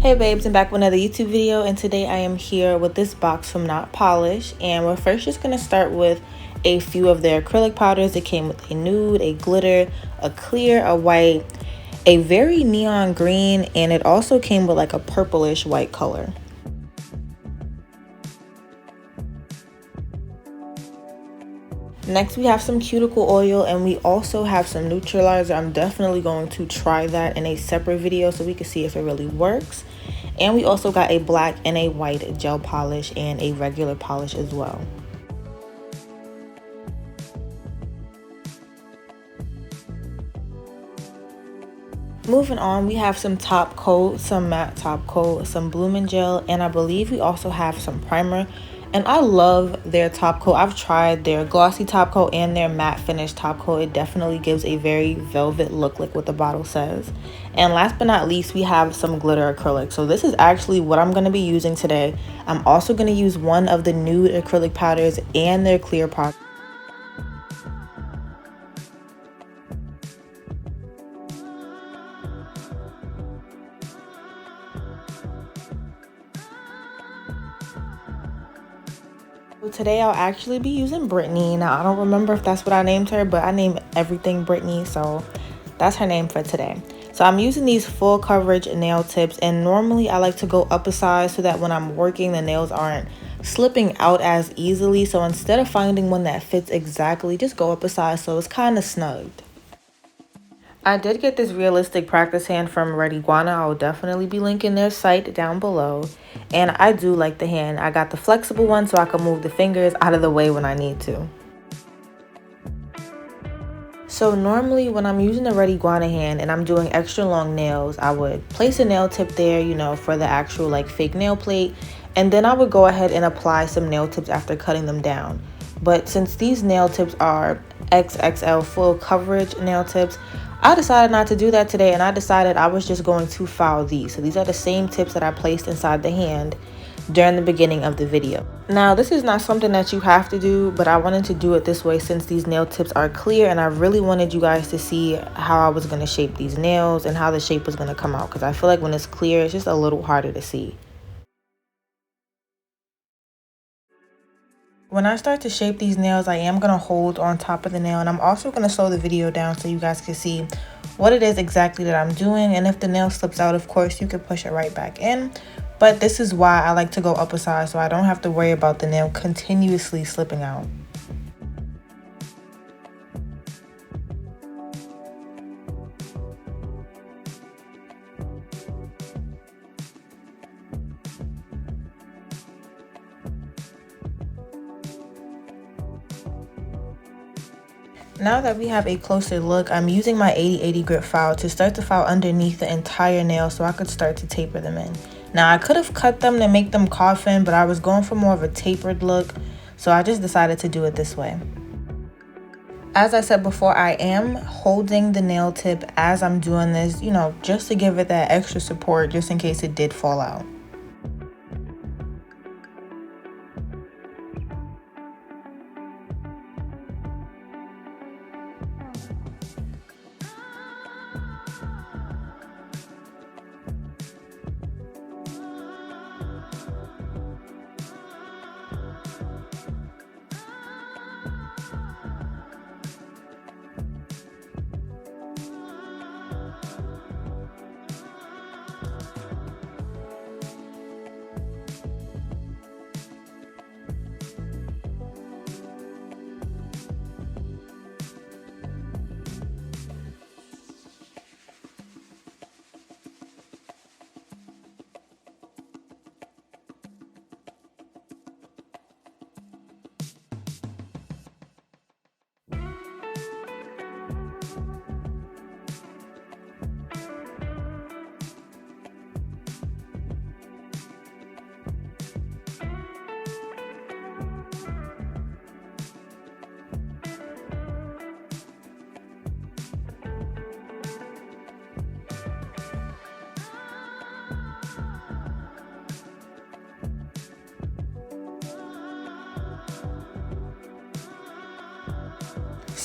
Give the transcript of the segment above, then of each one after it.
Hey babes, I'm back with another YouTube video, and today I am here with this box from Not Polish, and we're first just going to start with a few of their acrylic powders. It came with a nude, a glitter, a clear, a white, a very neon green, and it also came with like a purplish white color. Next we have some cuticle oil, and we also have some neutralizer. I'm definitely going to try that in a separate video so we can see if it really works. And we also got a black and a white gel polish and a regular polish as well. Moving on, we have some top coat, some matte top coat, some blooming gel, and I believe we also have some primer. And I love their top coat. I've tried their glossy top coat and their matte finish top coat. It definitely gives a very velvet look, like what the bottle says. And last but not least, we have some glitter acrylic. So this is actually what I'm going to be using today. I'm also going to use one of the nude acrylic powders and their clear powder. Today I'll actually be using Brittany. Now I don't remember if that's what I named her, but I named everything Brittany, so that's her name for today. So I'm using these full coverage nail tips, and normally I like to go up a size so that when I'm working the nails aren't slipping out as easily. So instead of finding one that fits exactly, just go up a size so it's kind of snugged. I did get this realistic practice hand from 𝚊𝚙𝚙𝚕𝚒𝚌. I will definitely be linking their site down below. And I do like the hand. I got the flexible one so I can move the fingers out of the way when I need to. So normally when I'm using the 𝚊𝚙𝚙𝚕𝚒 hand and I'm doing extra long nails, I would place a nail tip there, you know, for the actual like fake nail plate. And then I would go ahead and apply some nail tips after cutting them down. But since these nail tips are XXL full coverage nail tips, I decided not to do that today, and I decided I was just going to file these. So these are the same tips that I placed inside the hand during the beginning of the video. Now this is not something that you have to do, but I wanted to do it this way since these nail tips are clear, and I really wanted you guys to see how I was going to shape these nails and how the shape was going to come out, because I feel like when it's clear it's just a little harder to see. When I start to shape these nails, I am going to hold on top of the nail, and I'm also going to slow the video down so you guys can see what it is exactly that I'm doing. And if the nail slips out, of course, you can push it right back in. But this is why I like to go up a size so I don't have to worry about the nail continuously slipping out. Now that we have a closer look, I'm using my 80/80 grit file to start to file underneath the entire nail so I could start to taper them in. Now I could have cut them to make them coffin, but I was going for more of a tapered look, so I just decided to do it this way. As I said before, I am holding the nail tip as I'm doing this, you know, just to give it that extra support just in case it did fall out.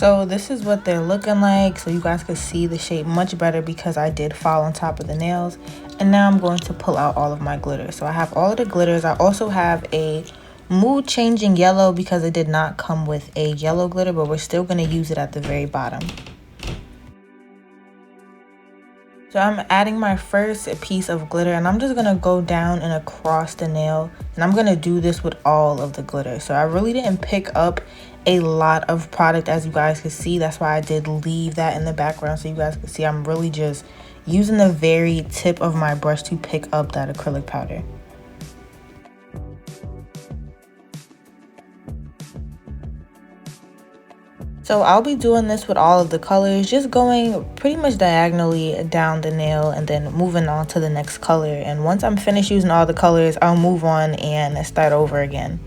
So this is what they're looking like, so you guys could see the shape much better because I did file on top of the nails. And now I'm going to pull out all of my glitter. So I have all of the glitters. I also have a mood changing yellow because it did not come with a yellow glitter, but we're still going to use it at the very bottom. So I'm adding my first piece of glitter, and I'm just gonna go down and across the nail, and I'm gonna do this with all of the glitter. So I really didn't pick up a lot of product, as you guys can see. That's why I did leave that in the background so you guys can see I'm really just using the very tip of my brush to pick up that acrylic powder. So I'll be doing this with all of the colors, just going pretty much diagonally down the nail and then moving on to the next color. And once I'm finished using all the colors, I'll move on and start over again.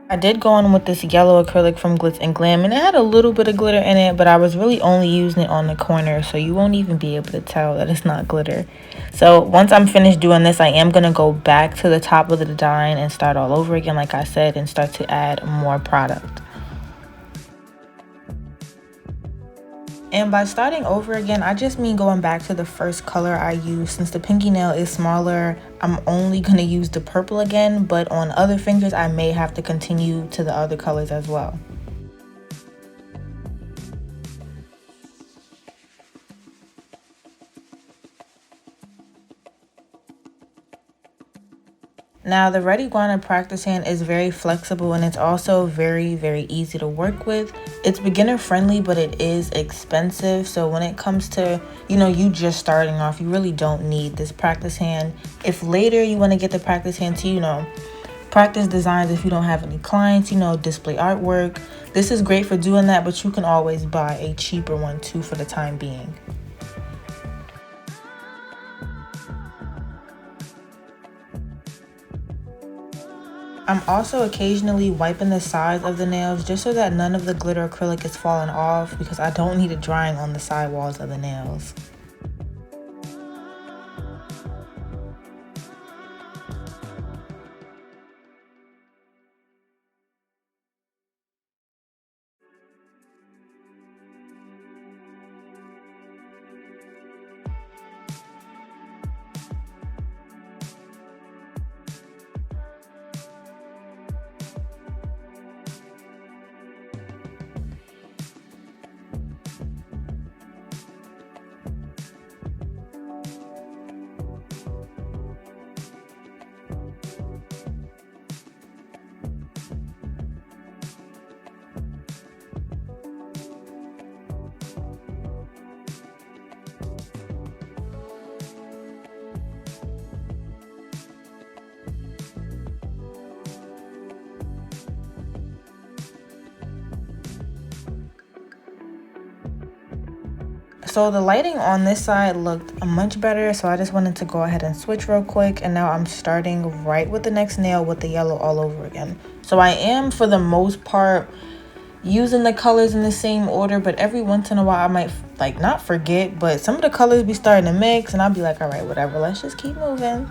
I did go on with this yellow acrylic from Glitz and Glam, and it had a little bit of glitter in it, but I was really only using it on the corner, so you won't even be able to tell that it's not glitter. So once I'm finished doing this, I am going to go back to the top of the design and start all over again, like I said, and start to add more product. And by starting over again, I just mean going back to the first color I used. Since the pinky nail is smaller, I'm only going to use the purple again, but on other fingers, I may have to continue to the other colors as well. Now the Red Iguana practice hand is very flexible, and it's also very easy to work with. It's beginner friendly, but it is expensive. So when it comes to, you just starting off, you really don't need this practice hand. If later you want to get the practice hand to, practice designs, if you don't have any clients, display artwork, this is great for doing that, but you can always buy a cheaper one too for the time being. I'm also occasionally wiping the sides of the nails just so that none of the glitter acrylic is falling off, because I don't need it drying on the side walls of the nails. So the lighting on this side looked much better, so I just wanted to go ahead and switch real quick, and now I'm starting right with the next nail with the yellow all over again. So I am, for the most part, using the colors in the same order, but every once in a while I might not forget, but some of the colors be starting to mix, and I'll be like, all right, whatever, let's just keep moving.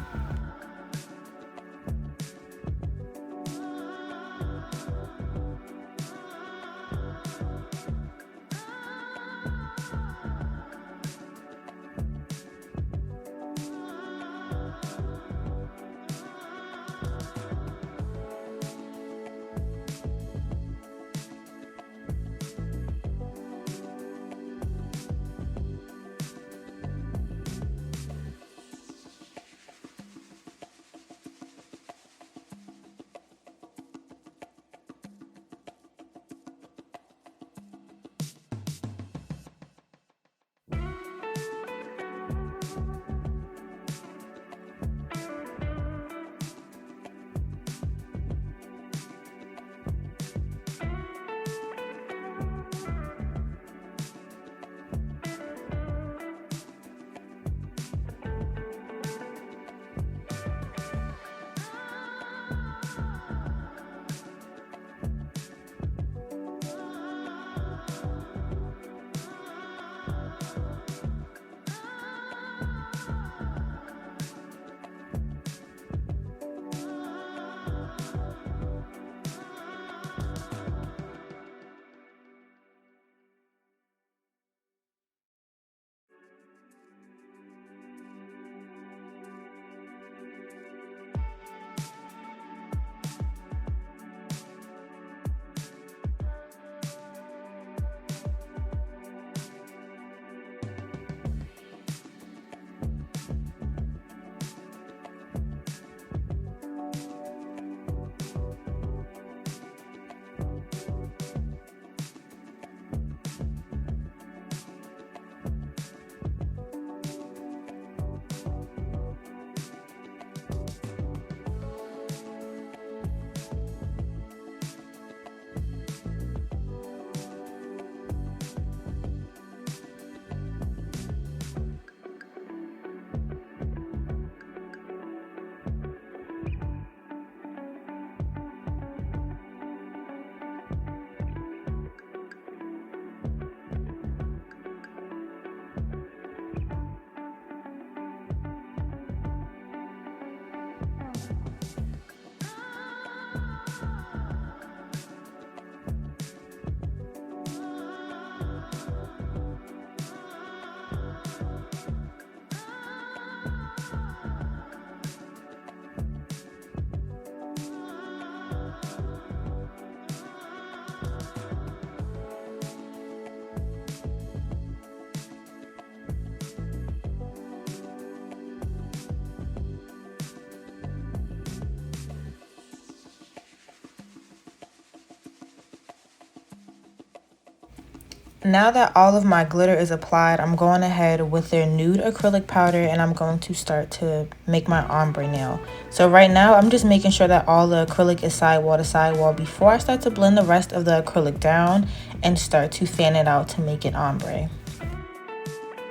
Now that all of my glitter is applied, I'm going ahead with their nude acrylic powder and I'm going to start to make my ombre nail. So right now I'm just making sure that all the acrylic is sidewall to sidewall before I start to blend the rest of the acrylic down and start to fan it out to make it ombre.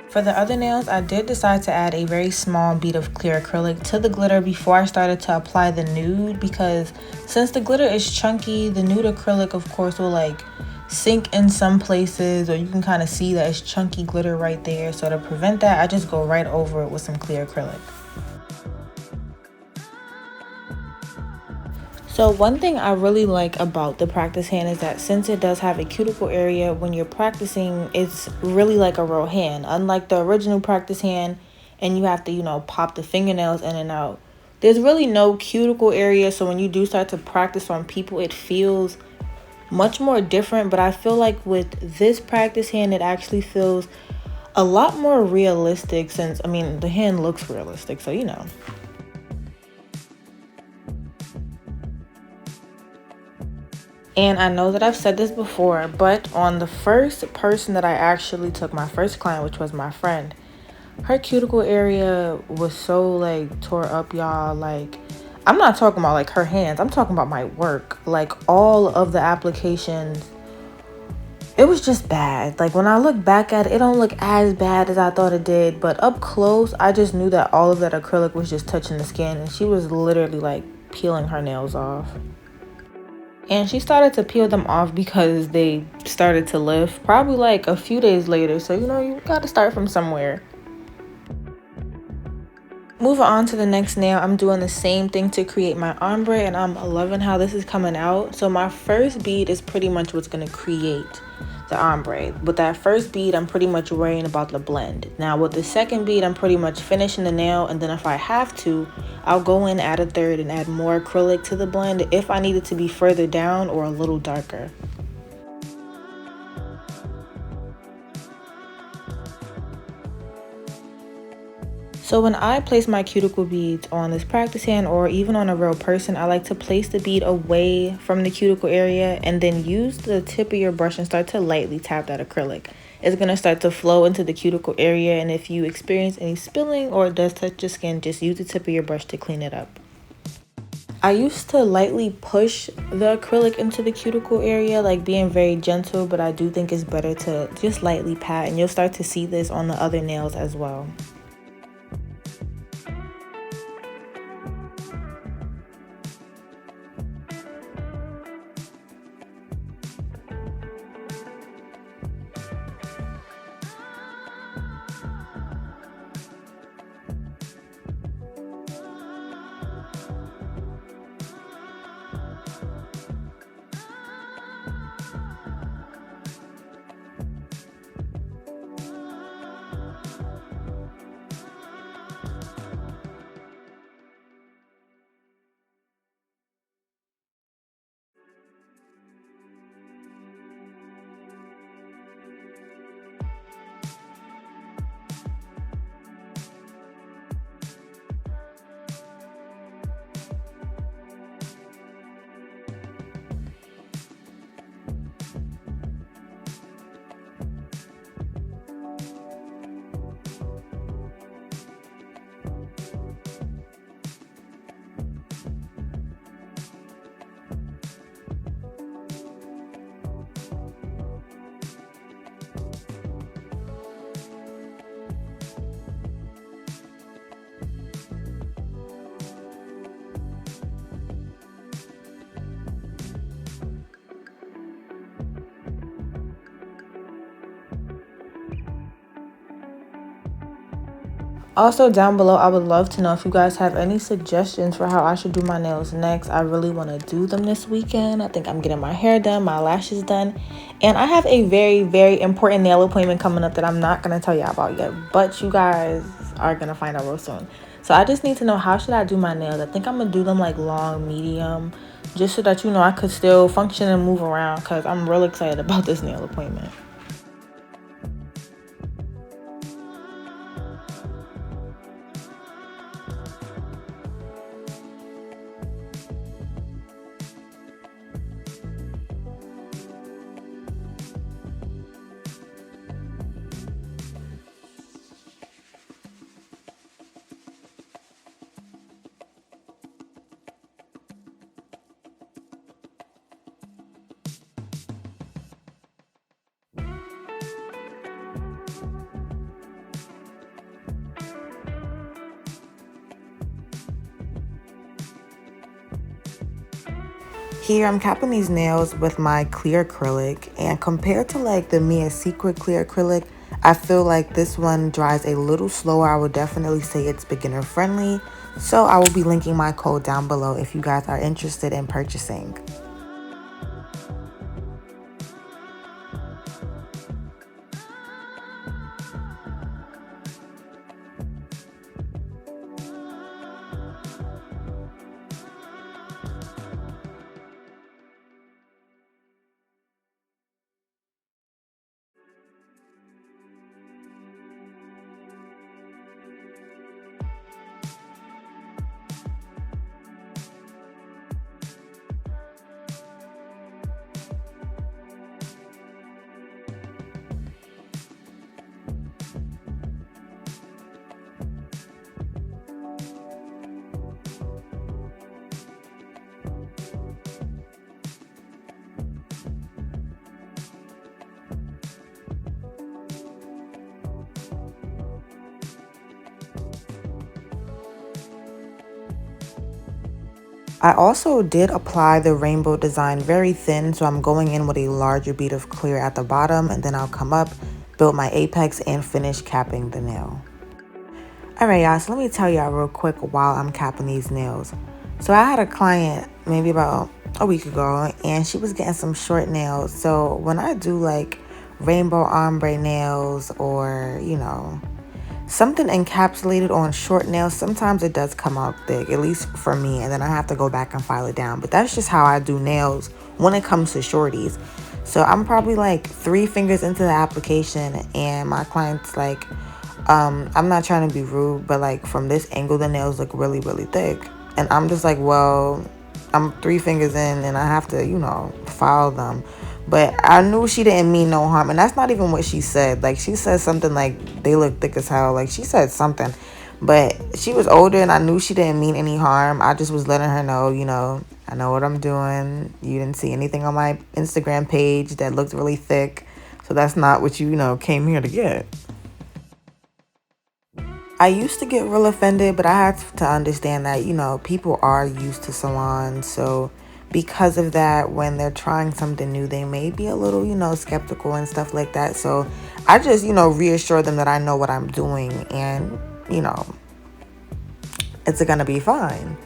For the other nails, I did decide to add a very small bead of clear acrylic to the glitter before I started to apply the nude, because since the glitter is chunky, the nude acrylic of course will like sink in some places, or you can kind of see that it's chunky glitter right there. So to prevent that, I just go right over it with some clear acrylic. So one thing I really like about the practice hand is that since it does have a cuticle area, when you're practicing, it's really like a real hand. Unlike the original practice hand, and you have to, you know, pop the fingernails in and out. There's really no cuticle area, so when you do start to practice on people, it feels much more different. But I feel like with this practice hand, it actually feels a lot more realistic, since, I mean, the hand looks realistic, so you know. And I know that I've said this before, but on the first person that I actually took, my first client, which was my friend, her cuticle area was so like tore up, y'all. Like, I'm not talking about like her hands, I'm talking about my work. Like, all of the applications, it was just bad. Like, when I look back at it, it don't look as bad as I thought it did, but up close I just knew that all of that acrylic was just touching the skin, and she was literally like peeling her nails off. And she started to peel them off because they started to lift probably like a few days later. So, you know, you gotta start from somewhere. Moving on to the next nail, I'm doing the same thing to create my ombre, and I'm loving how this is coming out. So my first bead is pretty much what's gonna create the ombre. With that first bead, I'm pretty much worrying about the blend. Now with the second bead, I'm pretty much finishing the nail, and then if I have to, I'll go in, add a third, and add more acrylic to the blend if I need it to be further down or a little darker. So when I place my cuticle beads on this practice hand, or even on a real person, I like to place the bead away from the cuticle area and then use the tip of your brush and start to lightly tap that acrylic. It's going to start to flow into the cuticle area, and if you experience any spilling or it does touch your skin, just use the tip of your brush to clean it up. I used to lightly push the acrylic into the cuticle area, like being very gentle, but I do think it's better to just lightly pat, and you'll start to see this on the other nails as well. Also, down below, I would love to know if you guys have any suggestions for how I should do my nails next. I really want to do them this weekend. I think I'm getting my hair done, my lashes done, and I have a very, very important nail appointment coming up that I'm not going to tell y'all about yet, but you guys are going to find out real soon. So I just need to know, how should I do my nails? I think I'm going to do them like long, medium, just so that, you know, I could still function and move around, because I'm real excited about this nail appointment. Here I'm capping these nails with my clear acrylic, and compared to like the Mia Secret clear acrylic, I feel like this one dries a little slower. I would definitely say it's beginner friendly. So I will be linking my code down below if you guys are interested in purchasing. I also did apply the rainbow design very thin, so I'm going in with a larger bead of clear at the bottom, and then I'll come up, build my apex, and finish capping the nail. Alright y'all, so let me tell y'all real quick while I'm capping these nails. So I had a client maybe about a week ago, and she was getting some short nails. So when I do like rainbow ombre nails, or you know, something encapsulated on short nails, sometimes it does come out thick, at least for me, and then I have to go back and file it down. But that's just how I do nails when it comes to shorties. So I'm probably like 3 fingers into the application, and my client's like, I'm not trying to be rude, but like from this angle the nails look really thick. And I'm just like, well, I'm 3 fingers in and I have to, you know, file them. But I knew she didn't mean no harm, and that's not even what she said. Like, she said something like they look thick as hell. Like, she said something, but she was older and I knew she didn't mean any harm. I just was letting her know, you know, I know what I'm doing. You didn't see anything on my Instagram page that looked really thick, so that's not what you know, came here to get. I used to get real offended, but I had to understand that, you know, people are used to salons. So because of that, when they're trying something new, they may be a little, you know, skeptical and stuff like that. So I just, you know, reassure them that I know what I'm doing, and, you know, it's gonna be fine.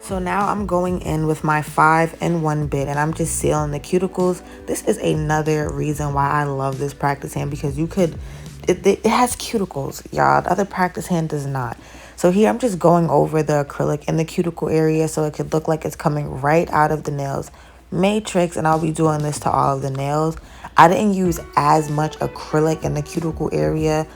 So now I'm going in with my 5-in-1 bit, and I'm just sealing the cuticles. This is another reason why I love this practice hand, because you could, it has cuticles, y'all. The other practice hand does not. So here I'm just going over the acrylic in the cuticle area so it could look like it's coming right out of the nails matrix, and I'll be doing this to all of the nails. I didn't use as much acrylic in the cuticle area,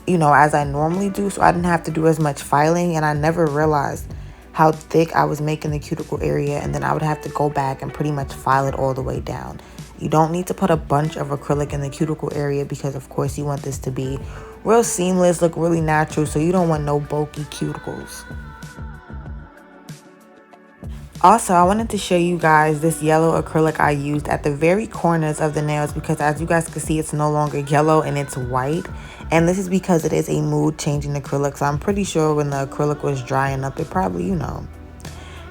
you know, as I normally do, so I didn't have to do as much filing, and I never realized how thick I was making the cuticle area, and then I would have to go back and pretty much file it all the way down. You don't need to put a bunch of acrylic in the cuticle area because of course you want this to be real seamless, look really natural, so you don't want no bulky cuticles. Also, I wanted to show you guys this yellow acrylic I used at the very corners of the nails because as you guys can see, it's no longer yellow and it's white. And this is because it is a mood changing acrylic. So I'm pretty sure when the acrylic was drying up, it probably, you know,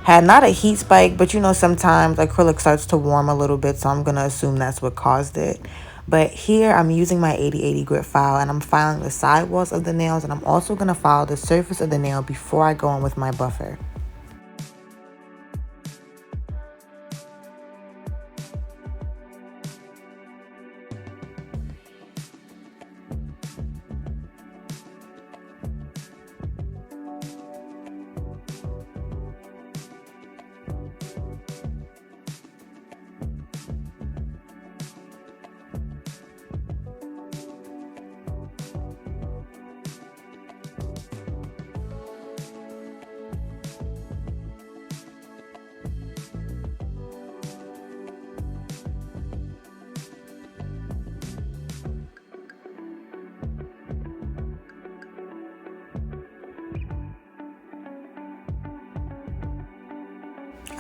had not a heat spike, but you know, sometimes acrylic starts to warm a little bit. So I'm going to assume that's what caused it. But here I'm using my 80/80 grit file and I'm filing the sidewalls of the nails. And I'm also going to file the surface of the nail before I go in with my buffer.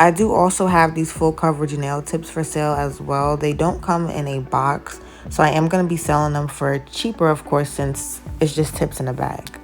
I do also have these full coverage nail tips for sale as well. They don't come in a box, so I am going to be selling them for cheaper, of course, since it's just tips in a bag.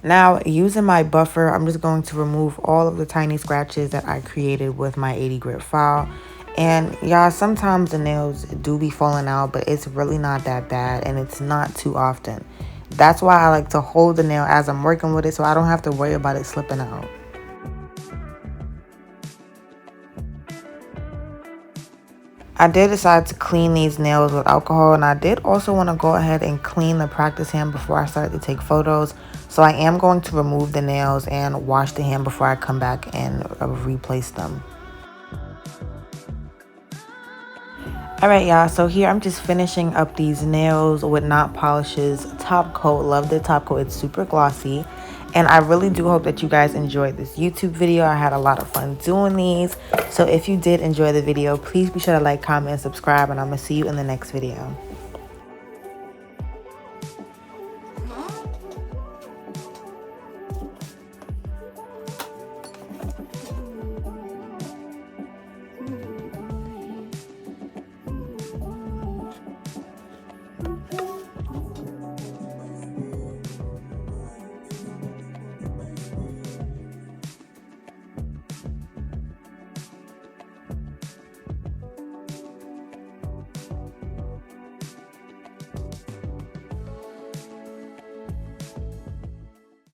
Now, using my buffer, I'm just going to remove all of the tiny scratches that I created with my 80 grit file. And y'all, sometimes the nails do be falling out, but it's really not that bad and it's not too often. That's why I like to hold the nail as I'm working with it so I don't have to worry about it slipping out. I did decide to clean these nails with alcohol, and I did also want to go ahead and clean the practice hand before I start to take photos. So I am going to remove the nails and wash the hand before I come back and replace them. Alright y'all, so here I'm just finishing up these nails with NOTPOLISH's top coat. Love the top coat, it's super glossy. And I really do hope that you guys enjoyed this YouTube video. I had a lot of fun doing these. So if you did enjoy the video, please be sure to like, comment, and subscribe. And I'm going to see you in the next video.